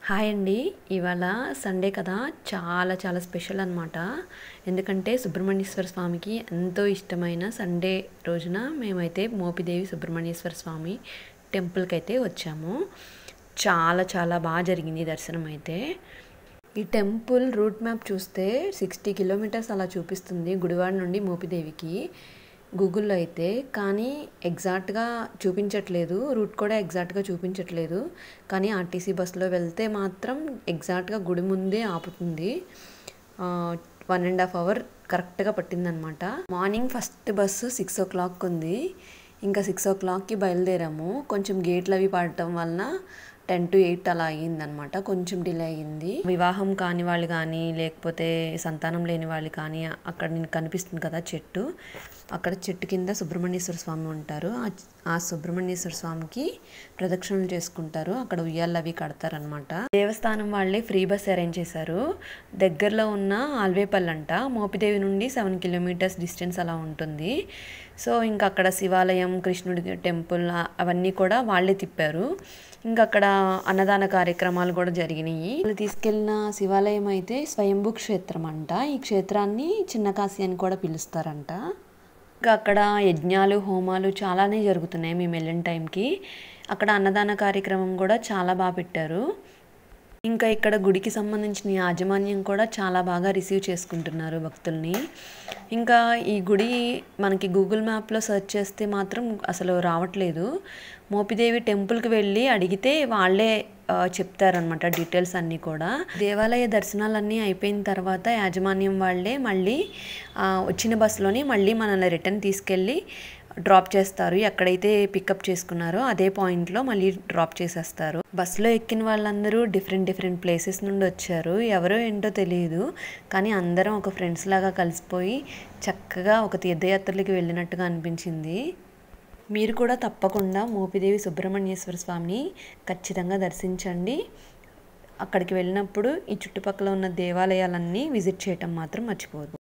Hi అండి. ఇవాళ Sunday కదా, చాలా చాలా స్పెషల్ అనమాట. ఎందుకంటే సుబ్రహ్మణ్యేశ్వర స్వామికి ఎంతో ఇష్టమైన సండే రోజున మేమైతే మోపిదేవి సుబ్రహ్మణ్యేశ్వర స్వామి టెంపుల్కి అయితే వచ్చాము. చాలా చాలా బాగా జరిగింది దర్శనం అయితే. ఈ టెంపుల్ రూట్ మ్యాప్ చూస్తే 60 కిలోమీటర్స్ అలా చూపిస్తుంది గుడివాడ నుండి మోపిదేవికి గూగుల్లో అయితే. కానీ ఎగ్జాక్ట్గా చూపించట్లేదు, రూట్ కూడా ఎగ్జాక్ట్గా చూపించట్లేదు. కానీ ఆర్టీసీ బస్సులో వెళ్తే మాత్రం ఎగ్జాక్ట్గా గుడి ముందే ఆపుతుంది. 1.5 hour కరెక్ట్గా పట్టిందనమాట. మార్నింగ్ ఫస్ట్ బస్సు 6 o'clock ఉంది. ఇంకా 6 o'clockకి బయలుదేరాము. కొంచెం గేట్లు అవి పడటం వలన 10 to 8 అలా అయ్యిందనమాట. కొంచెం డిలే అయ్యింది. వివాహం కాని వాళ్ళు కానీ, లేకపోతే సంతానం లేని వాళ్ళు కానీ, అక్కడ నేను కనిపిస్తుంది కదా చెట్టు, అక్కడ చెట్టు కింద సుబ్రహ్మణ్యేశ్వర స్వామి ఉంటారు. ఆ సుబ్రహ్మణ్యేశ్వర స్వామికి ప్రదక్షిణలు చేసుకుంటారు. అక్కడ ఉయ్యాలు అవి కడతారనమాట. దేవస్థానం వాళ్ళే ఫ్రీ బస్ అరేంజ్ చేశారు. దగ్గరలో ఉన్న ఆల్వేపల్లి అంట, మోపిదేవి నుండి 7 kilometers డిస్టెన్స్ అలా ఉంటుంది. సో ఇంకా అక్కడ శివాలయం, కృష్ణుడి టెంపుల్ అవన్నీ కూడా వాళ్ళే తిప్పారు. ఇంకా అక్కడ అన్నదాన కార్యక్రమాలు కూడా జరిగినాయి. వాళ్ళు తీసుకెళ్లిన శివాలయం అయితే స్వయంభూ క్షేత్రం అంట. ఈ క్షేత్రాన్ని చిన్న కాశీ అని కూడా పిలుస్తారంట. ఇంకా అక్కడ యజ్ఞాలు, హోమాలు చాలానే జరుగుతున్నాయి మేము వెళ్ళిన టైంకి. అక్కడ అన్నదాన కార్యక్రమం కూడా చాలా బాగా పెట్టారు. ఇంకా ఇక్కడ గుడికి సంబంధించిన యాజమాన్యం కూడా చాలా బాగా రిసీవ్ చేసుకుంటున్నారు భక్తుల్ని. ఇంకా ఈ గుడి మనకి గూగుల్ మ్యాప్లో సెర్చ్ చేస్తే మాత్రం అసలు రావట్లేదు. మోపిదేవి టెంపుల్కి వెళ్ళి అడిగితే వాళ్ళే చెప్తారనమాట డీటెయిల్స్ అన్నీ కూడా. దేవాలయ దర్శనాలన్నీ అయిపోయిన తర్వాత యాజమాన్యం వాళ్ళే మళ్ళీ వచ్చిన బస్సులోని మళ్ళీ మనల్ని రిటర్న్ తీసుకెళ్ళి డ్రాప్ చేస్తారు. ఎక్కడైతే పికప్ చేసుకున్నారో అదే పాయింట్లో మళ్ళీ డ్రాప్ చేసేస్తారు. బస్సులో ఎక్కిన వాళ్ళందరూ డిఫరెంట్ ప్లేసెస్ నుండి వచ్చారు. ఎవరో ఏంటో తెలియదు, కానీ అందరం ఒక ఫ్రెండ్స్ లాగా కలిసిపోయి చక్కగా ఒక తీర్థయాత్రలకి వెళ్ళినట్టుగా అనిపించింది. మీరు కూడా తప్పకుండా మోపిదేవి సుబ్రహ్మణ్యేశ్వర స్వామిని ఖచ్చితంగా దర్శించండి. అక్కడికి వెళ్ళినప్పుడు ఈ చుట్టుపక్కల ఉన్న దేవాలయాలన్నీ విజిట్ చేయటం మాత్రం మర్చిపోవద్దు.